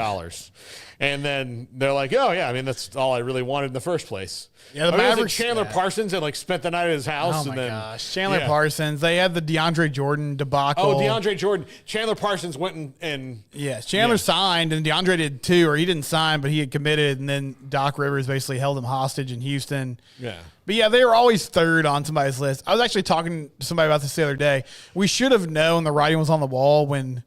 And then they're like, oh, yeah, I mean, that's all I really wanted in the first place. Yeah, the Mavericks. Chandler Parsons and, like, spent the night at his house. Oh, my gosh. Chandler Parsons. They had the DeAndre Jordan debacle. Oh, DeAndre Jordan. Chandler Parsons went and yes, Chandler signed, and DeAndre did too, or he didn't sign, but he had committed, and then Doc Rivers basically held him hostage in Houston. Yeah. But, yeah, they were always third on somebody's list. I was actually talking to somebody about this the other day. We should have known the writing was on the wall when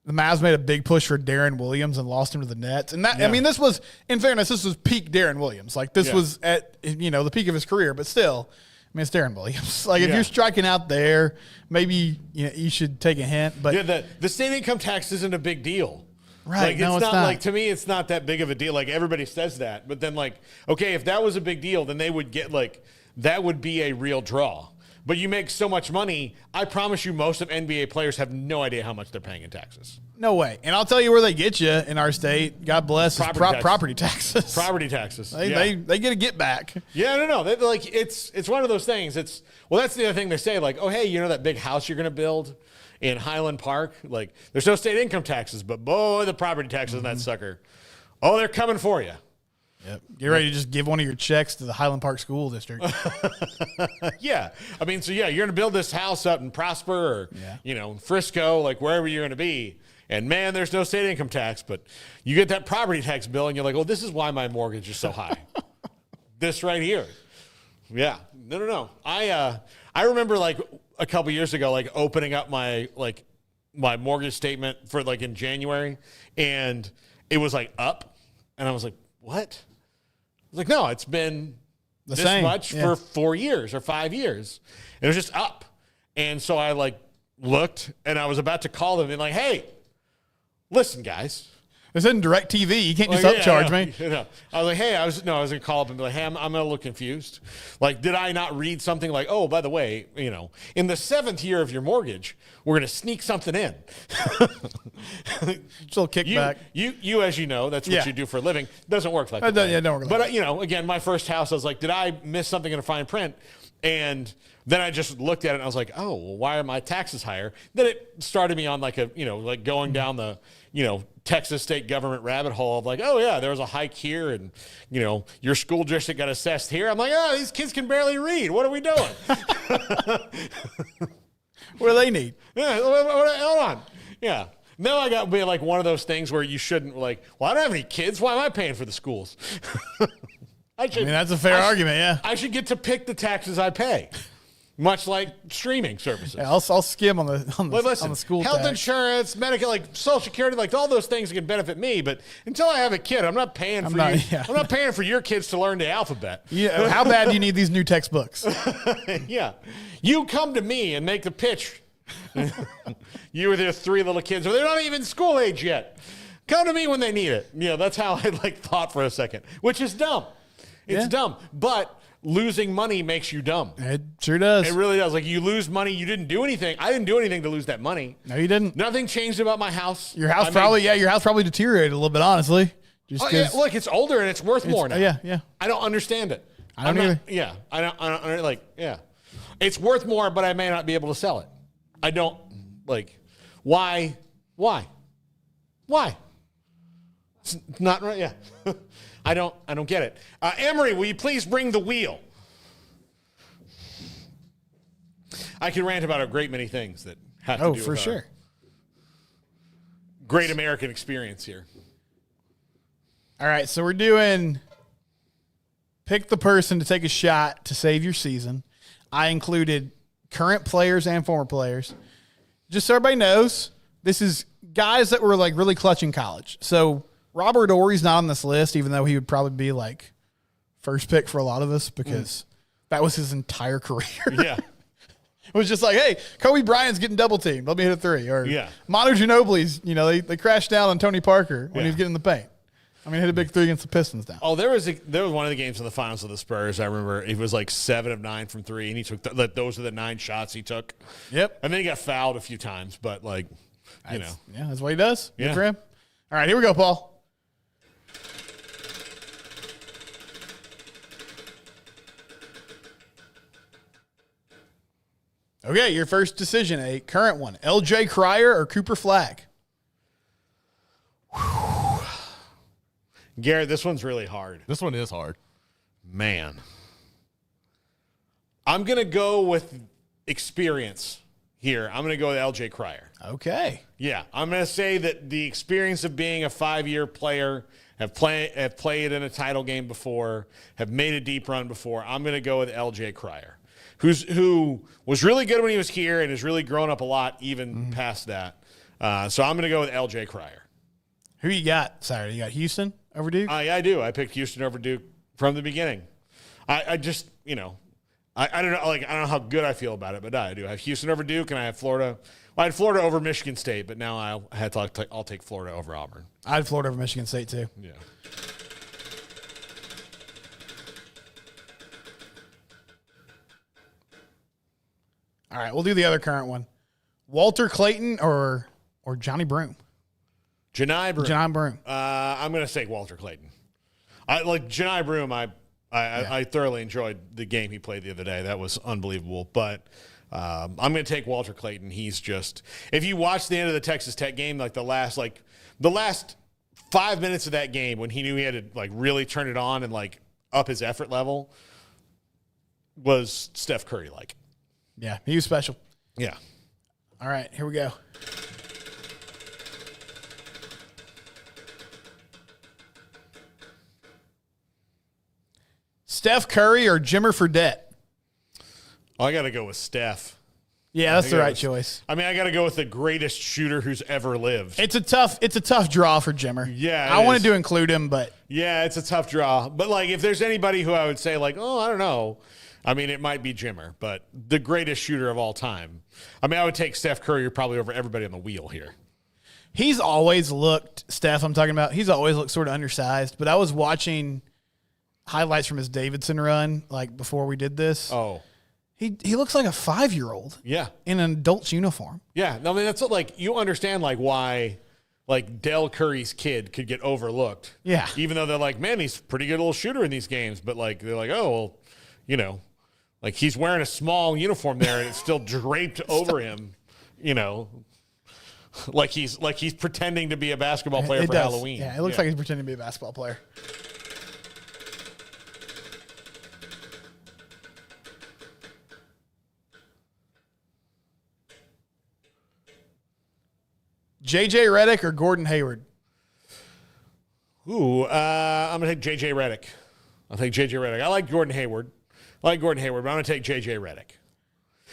the Mavs made a big push for Darren Williams and lost him to the Nets. And that, I mean, this was, in fairness, this was peak Darren Williams. Like, this was at, the peak of his career, but still, I mean, it's Darren Williams. Like, if you're striking out there, maybe you should take a hint. But the state income tax isn't a big deal. Right. Like, it's not like, to me, it's not that big of a deal. Like, everybody says that. But then, like, okay, if that was a big deal, then they would get, like, that would be a real draw. But you make so much money, I promise you most of NBA players have no idea how much they're paying in taxes. No way. And I'll tell you where they get you in our state. God bless. Property taxes. Property taxes. They get a get back. Yeah, no. Like, it's one of those things. Well, that's the other thing they say. Like, oh, hey, that big house you're going to build in Highland Park? Like, there's no state income taxes, but boy, the property taxes on that sucker. Oh, they're coming for you. Yep. Get ready to just give one of your checks to the Highland Park School District. Yeah. I mean, so yeah, you're going to build this house up in Prosper or, Frisco, like wherever you're going to be. And man, there's no state income tax, but you get that property tax bill and you're like, oh, this is why my mortgage is so high. This right here. Yeah. No. I remember like a couple years ago, like opening up my mortgage statement for like in January, and it was like up. And I was like, what? Like, no, it's been this much for 4 years or 5 years. It was just up. And so I like looked and I was about to call them and like, hey, listen, guys. This isn't direct TV. You can't just upcharge me. I was like, hey, I was going to call up and be like, hey, I'm a little confused. Like, did I not read something like, oh, by the way, in the 7th year of your mortgage, we're going to sneak something in. Still kickback. You, as you know, that's what you do for a living. Doesn't work like that. Yeah, don't work like that. But, again, my first house, I was like, did I miss something in a fine print? And then I just looked at it and I was like, oh, well, why are my taxes higher? Then it started me on like like going down the, Texas state government rabbit hole of like, oh yeah, there was a hike here and, your school district got assessed here. I'm like, oh, these kids can barely read. What are we doing? What do they need? Yeah, hold on. Yeah. Now I got to be like one of those things where you shouldn't like, well, I don't have any kids. Why am I paying for the schools? I mean, that's a fair argument, yeah. I should get to pick the taxes I pay, much like streaming services. Yeah, I'll skim on the school health tax. Insurance, medical, like Social Security, like all those things can benefit me. But until I have a kid, I'm not paying for you. Yeah. I'm not paying for your kids to learn the alphabet. Yeah. How bad do you need these new textbooks? Yeah. You come to me and make the pitch. You with your 3 little kids, or they're not even school age yet. Come to me when they need it. That's how I thought for a second, which is dumb. It's dumb, but losing money makes you dumb. It sure does. It really does. Like, you lose money, you didn't do anything. I didn't do anything to lose that money. No, you didn't. Nothing changed about my house. Your house probably deteriorated a little bit, honestly. Look, it's older and it's worth more now. Yeah. I don't understand it. I don't either. Yeah, I don't It's worth more, but I may not be able to sell it. I don't why? It's not right. Yeah. I don't get it. Emery, will you please bring the wheel? I can rant about a great many things that have to do with for sure. great American experience here. All right, so we're doing pick the person to take a shot to save your season. I included current players and former players. Just so everybody knows, this is guys that were like really clutch in college. So Robert Ory's not on this list, even though he would probably be like first pick for a lot of us because that was his entire career. Yeah. It was just like, hey, Kobe Bryant's getting double teamed. Let me hit a three. Or Yeah. Manu Ginobili's, they crashed down on Tony Parker when he was getting in the paint. I mean, hit a big three against the Pistons down. Oh, there was one of the games in the finals of the Spurs. I remember it was like 7 of 9 from 3, and he took those are the 9 shots he took. Yep. And then he got fouled a few times, but like, Yeah, that's what he does. Good Yeah. for him. All right, here we go, Paul. Okay, your first decision, a current one. LJ Cryer or Cooper Flagg? Garrett, this one's really hard. This one is hard. Man. I'm going to go with experience here. I'm going to go with LJ Cryer. Okay. Yeah, I'm going to say that the experience of being a 5-year player, have played in a title game before, have made a deep run before. I'm going to go with LJ Cryer, who was really good when he was here and has really grown up a lot even past that. So I'm going to go with LJ Cryer. Who you got Saturday? You got Houston over Duke? Yeah, I do. I picked Houston over Duke from the beginning. I just, I don't know, I don't know how good I feel about it, but I do. I have Houston over Duke, and I have Florida. Well, I had Florida over Michigan State, but now I'll take Florida over Auburn. I had Florida over Michigan State, too. Yeah. All right, we'll do the other current one. Walter Clayton or Johnny Broom? Janai Broom. John Broom. I'm going to say Walter Clayton. I like Janai Broom. I thoroughly enjoyed the game he played the other day. That was unbelievable. But I'm going to take Walter Clayton. He's just, if you watch the end of the Texas Tech game, like the last 5 minutes of that game when he knew he had to like really turn it on and like up his effort level, was Steph Curry like. Yeah, he was special. Yeah. All right, here we go. Steph Curry or Jimmer Fredette? I got to go with Steph. Yeah, that's the right choice. I mean, I got to go with the greatest shooter who's ever lived. It's a tough draw for Jimmer. Yeah, I wanted to include him, but yeah, it's a tough draw. But like, if there's anybody who I would say like, oh, I don't know. I mean, it might be Jimmer, but the greatest shooter of all time. I mean, I would take Steph Curry probably over everybody on the wheel here. he's always looked, Steph, I'm talking about, he's always looked sort of undersized. But I was watching highlights from his Davidson run, like before we did this. Oh. He looks like a 5-year-old. Yeah. In an adult's uniform. Yeah. No, I mean, that's what, like, you understand, like, why, like, Del Curry's kid could get overlooked. Yeah. Even though they're like, man, he's a pretty good little shooter in these games. But, like, they're like, oh, well, you know, like, he's wearing a small uniform there and it's still draped over him, you know. Like he's pretending to be a basketball player for Halloween. Yeah, it looks like he's pretending to be a basketball player. JJ Redick or Gordon Hayward? Ooh, I'm going to take JJ Redick. I'll take JJ Redick. I like Gordon Hayward. But I'm going to take JJ Redick.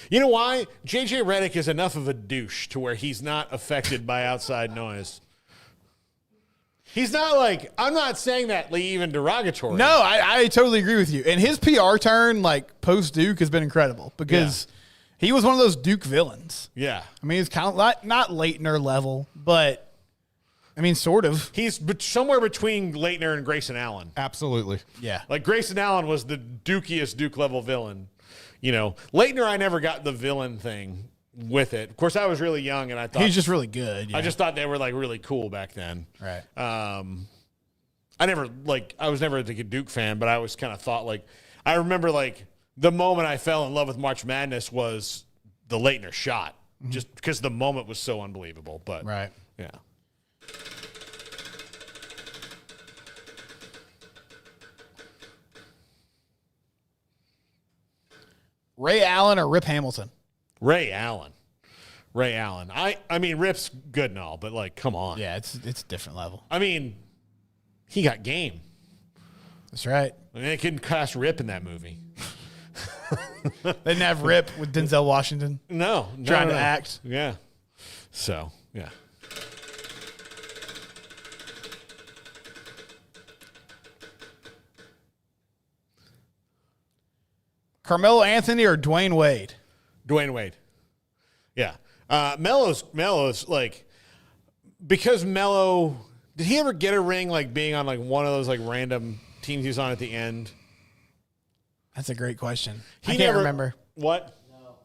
You know why? JJ Redick is enough of a douche to where he's not affected by outside noise. He's not like, I'm not saying that like, even derogatory. No, I totally agree with you. And his PR turn, like post Duke, has been incredible because he was one of those Duke villains. Yeah. I mean, he's kind of not Leitner level, but I mean, sort of. He's somewhere between Leitner and Grayson Allen. Absolutely. Yeah. Like Grayson Allen was the dukiest Duke level villain. You know, Leitner, I never got the villain thing with it. Of course, I was really young, and I thought he's just really good. Yeah. I just thought they were like really cool back then. Right. I was never a Duke fan, but I always kind of thought like, I remember like the moment I fell in love with March Madness was the Leitner shot, just because the moment was so unbelievable. But right. Yeah. Ray Allen or Rip Hamilton? Ray Allen. I mean, Rip's good and all, but like, come on. Yeah, it's a different level. I mean, he got game. That's right. I mean, they couldn't cast Rip in that movie. They didn't have Rip with Denzel Washington. No. Trying to act. Yeah. So, yeah. Carmelo Anthony or Dwayne Wade? Dwayne Wade. Yeah. Melo's like, because Melo, did he ever get a ring like being on like one of those like random teams he was on at the end? That's a great question. He I can't never- remember. What?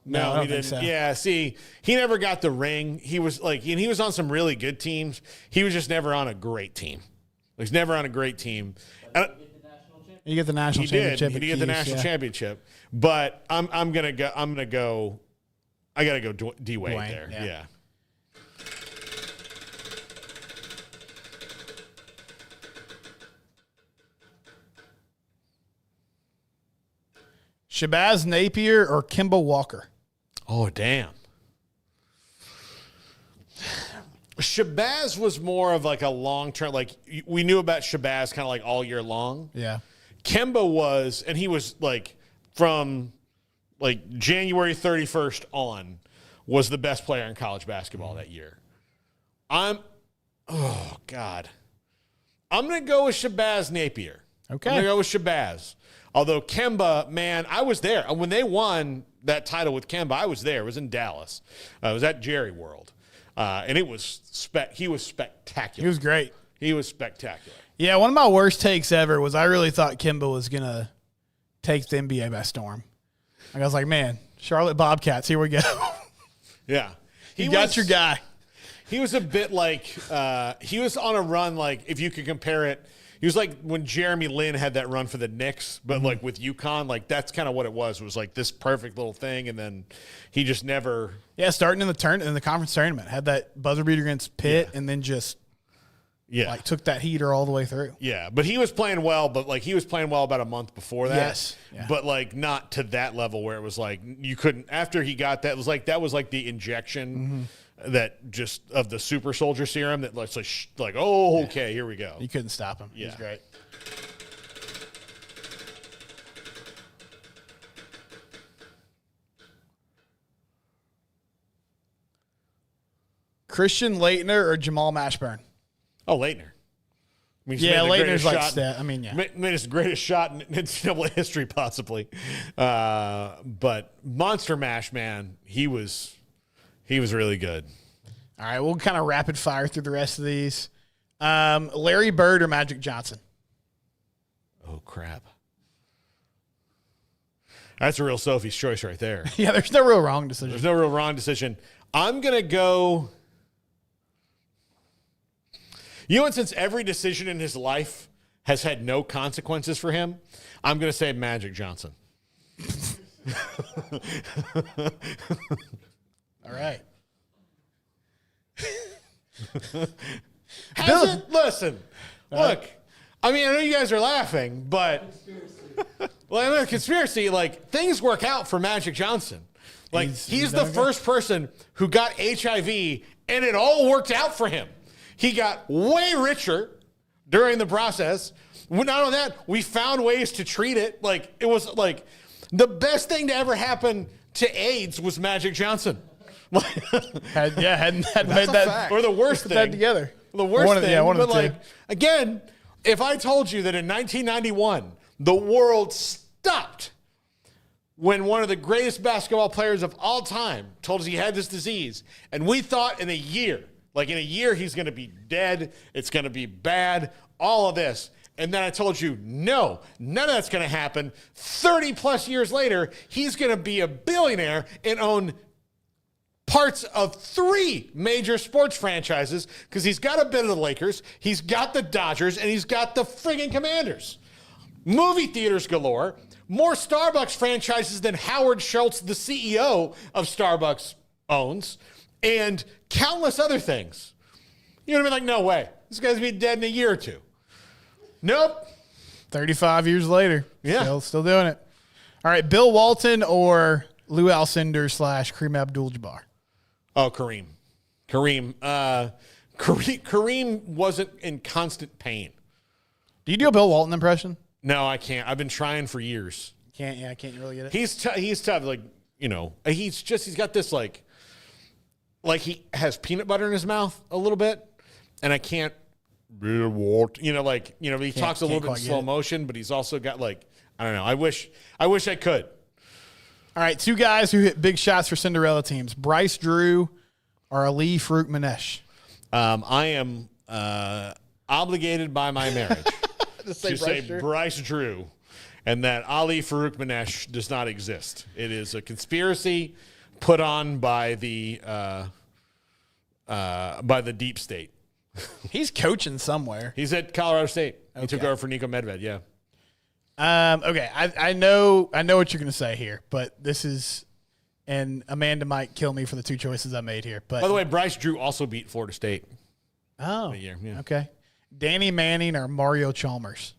No, I don't he think didn't. so. Yeah, see, he never got the ring. He was like, and he was on some really good teams. He was just never on a great team. He's never on a great team. You get the national He did. championship. He at did get the Keys, national yeah. championship. But I'm gonna go. I gotta go D Wade Dwayne, there. yeah. Yeah. Shabazz Napier or Kemba Walker? Oh damn. Shabazz was more of like a long term. Like we knew about Shabazz kind of like all year long. Yeah. Kemba was, and he was like from like January 31st on, was the best player in college basketball that year. Oh God. I'm going to go with Shabazz Napier. Okay. I'm going to go with Shabazz. Although Kemba, man, I was there. When they won that title with Kemba, I was there. It was in Dallas. It was at Jerry World. And it was he was spectacular. He was great. He was spectacular. Yeah, one of my worst takes ever was I really thought Kemba was going to take the NBA by storm. Like, I was like, man, Charlotte Bobcats, here we go. Yeah. You got your guy. He was a bit like, he was on a run, like, if you could compare it, he was like when Jeremy Lin had that run for the Knicks, but like with UConn, like that's kind of what it was. It was like this perfect little thing, and then he just never. Yeah, starting in the conference tournament, had that buzzer beater against Pitt, and then just like took that heater all the way through. Yeah, but he was playing well, but like he was playing well about a month before that. Yes. Yeah. But like not to that level where it was like you couldn't, after he got that, it was like that was like the injection that just of the super soldier serum that lets like oh, okay, here we go. You couldn't stop him. Yeah. He's great. Christian Laettner or Jamal Mashburn? Oh, Leitner. I mean, he's Yeah, made the Leitner's greatest like shot- stat. I mean, yeah. Made his greatest shot in NCAA history, possibly. But Monster Mash, man, he was really good. All right, we'll kind of rapid fire through the rest of these. Larry Bird or Magic Johnson? Oh, crap. That's a real Sophie's choice right there. Yeah, there's no real wrong decision. There's no real wrong decision. I'm going to go. You know, and since every decision in his life has had no consequences for him, I'm going to say Magic Johnson. All right. Listen, look, I mean, I know you guys are laughing, but well, I mean, conspiracy, like things work out for Magic Johnson. Like he's the first person who got HIV and it all worked out for him. He got way richer during the process. Not only that, we found ways to treat it. Like it was like the best thing to ever happen to AIDS was Magic Johnson. Hadn't made that fact. Or the worst put thing. that together. The worst One of- thing. yeah, one of but the two. like, again, if I told you that in 1991, the world stopped when one of the greatest basketball players of all time told us he had this disease, and we thought in a year he's going to be dead, it's going to be bad, all of this. And then I told you, no, none of that's going to happen. 30 plus years later, he's going to be a billionaire and own parts of 3 major sports franchises because he's got a bit of the Lakers, he's got the Dodgers, and he's got the friggin' Commanders. Movie theaters galore, more Starbucks franchises than Howard Schultz, the CEO of Starbucks, owns, and countless other things. You're going to be like, no way. This guy's going to be dead in a year or two. Nope. 35 years later. Yeah. Still doing it. All right, Bill Walton or Lou Alcindor / Kareem Abdul-Jabbar. Oh, Kareem wasn't in constant pain. Do you do a Bill Walton impression? No, I can't. I've been trying for years. I can't really get it. He's tough. Like, he's got this like he has peanut butter in his mouth a little bit, and I can't. He talks a little bit in slow motion, but he's also got I don't know. I wish I could. All right, 2 guys who hit big shots for Cinderella teams: Bryce Drew or Ali Farouk Manesh. I am obligated by my marriage to say Bryce Drew, and that Ali Farouk Manesh does not exist. It is a conspiracy put on by the deep state. He's coaching somewhere. He's at Colorado State. He took over for Nico Medved. Yeah. Okay. I know what you're going to say here, but this is, and Amanda might kill me for the 2 choices I made here. But by the way, Bryce Drew also beat Florida State. Oh, that year. Yeah. Okay. Danny Manning or Mario Chalmers?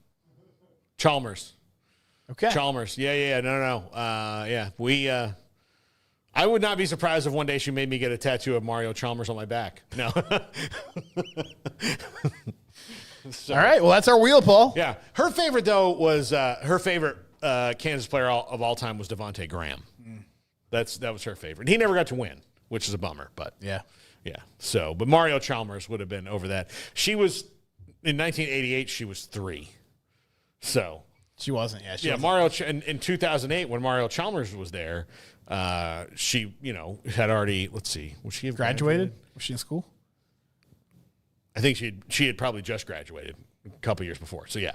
Chalmers. Okay. Chalmers. Yeah. No. Yeah. I would not be surprised if one day she made me get a tattoo of Mario Chalmers on my back. No. All right. Well, that's our wheel, Paul. Yeah. Her favorite, though, was her favorite Kansas player of all time was Devontae Graham. That was her favorite. He never got to win, which is a bummer. But yeah. So, but Mario Chalmers would have been over that. She was in 1988. She was 3. So she wasn't. Yeah. Mario in 2008 when Mario Chalmers was there. She, had already, let's see, was she have graduated? Was she in school? I think she had probably just graduated a couple years before. So yeah.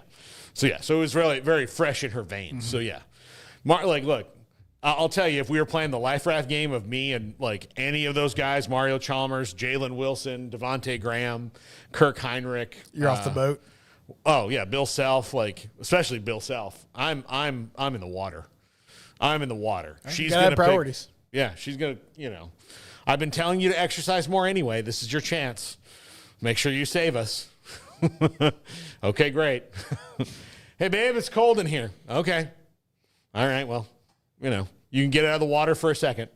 So it was really very fresh in her veins. So yeah. Look, I'll tell you, if we were playing the life raft game of me and any of those guys, Mario Chalmers, Jalen Wilson, Devontae Graham, Kirk Heinrich. You're off the boat. Oh yeah. Bill Self, especially Bill Self. I'm in the water. I'm in the water. She's gonna have priorities. She's going to, I've been telling you to exercise more anyway. This is your chance. Make sure you save us. Okay, great. Hey, babe, it's cold in here. Okay. All right, well, you can get out of the water for a second.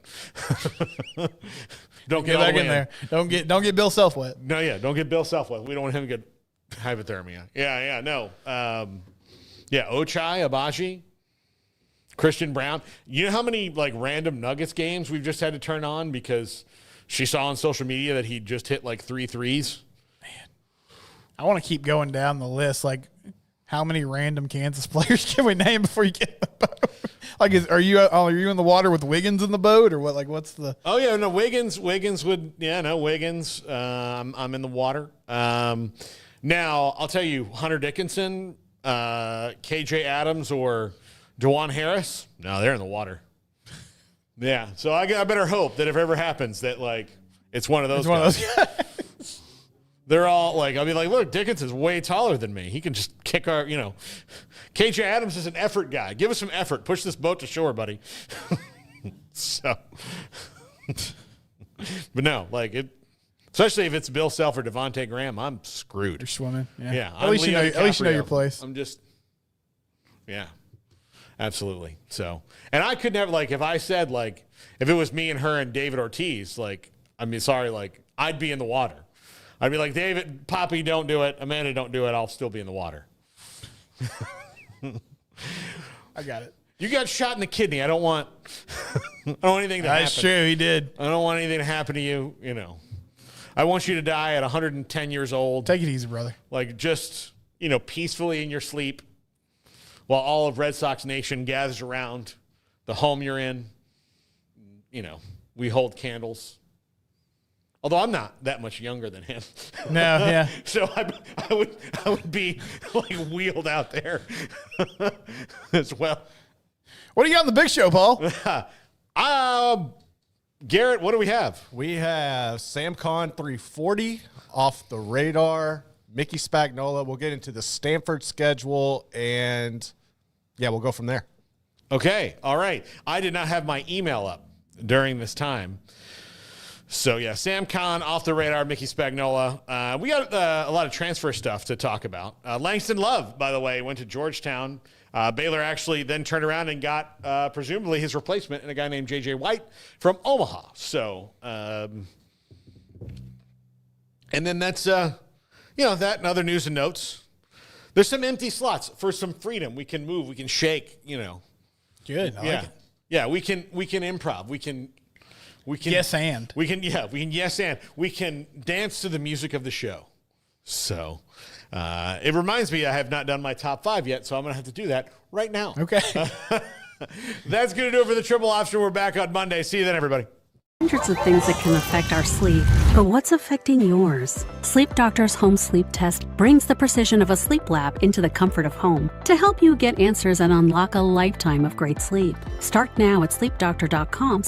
Don't get back in there. Don't get Bill Self wet. No, yeah, don't get Bill Self wet. We don't want him to get hypothermia. Yeah, no. Ochai, Abaji. Christian Brown. You know how many random Nuggets games we've just had to turn on because she saw on social media that he just hit 3 threes? Man, I want to keep going down the list. How many random Kansas players can we name before you get in the boat? Are you in the water with Wiggins in the boat or what? What's the? Oh yeah, no, Wiggins would. Yeah, no, Wiggins. I'm in the water. Now I'll tell you, Hunter Dickinson, KJ Adams, or DeJuan Harris? No, they're in the water. Yeah, so I better hope that if it ever happens that it's one of those guys. They're all I'll be look, Dickinson's way taller than me. He can just kick our, KJ Adams is an effort guy. Give us some effort. Push this boat to shore, buddy. So, but no, especially if it's Bill Self or Devontae Graham, I'm screwed. You're swimming. Yeah. At least you know your place. I'm just, yeah. Absolutely. So, and I could never, if I said, if it was me and her and David Ortiz, I'd be in the water. I'd be like, David, Poppy, don't do it. Amanda, don't do it. I'll still be in the water. I got it. You got shot in the kidney. I don't want anything to happen. That's true. He did. I don't want anything to happen to you. I want you to die at 110 years old. Take it easy, brother. Just, peacefully in your sleep. While all of Red Sox Nation gathers around the home you're in, we hold candles. Although I'm not that much younger than him. No, yeah. So I would be wheeled out there as well. What do you got on the big show, Paul? Garrett, what do we have? We have Samcon 340 off the radar. Mickey Spagnola. We'll get into the Stanford schedule, and we'll go from there. Okay, all right. I did not have my email up during this time. So, Samcon, off the radar, Mickey Spagnola. We got a lot of transfer stuff to talk about. Langston Love, by the way, went to Georgetown. Baylor actually then turned around and got presumably his replacement in a guy named J.J. White from Omaha. So, and then that's, that and other news and notes. There's some empty slots for some freedom. We can move. We can shake, Good. I like it. Yeah, we can improv. We can Yes, and. we can yes and we can dance to the music of the show. So it reminds me I have not done my top 5 yet, so I'm gonna have to do that right now. Okay. That's gonna do it for the Triple Option. We're back on Monday. See you then, everybody. Hundreds of things that can affect our sleep, but what's affecting yours? Sleep Doctor's home sleep test brings the precision of a sleep lab into the comfort of home to help you get answers and unlock a lifetime of great sleep. Start now at sleepdoctor.com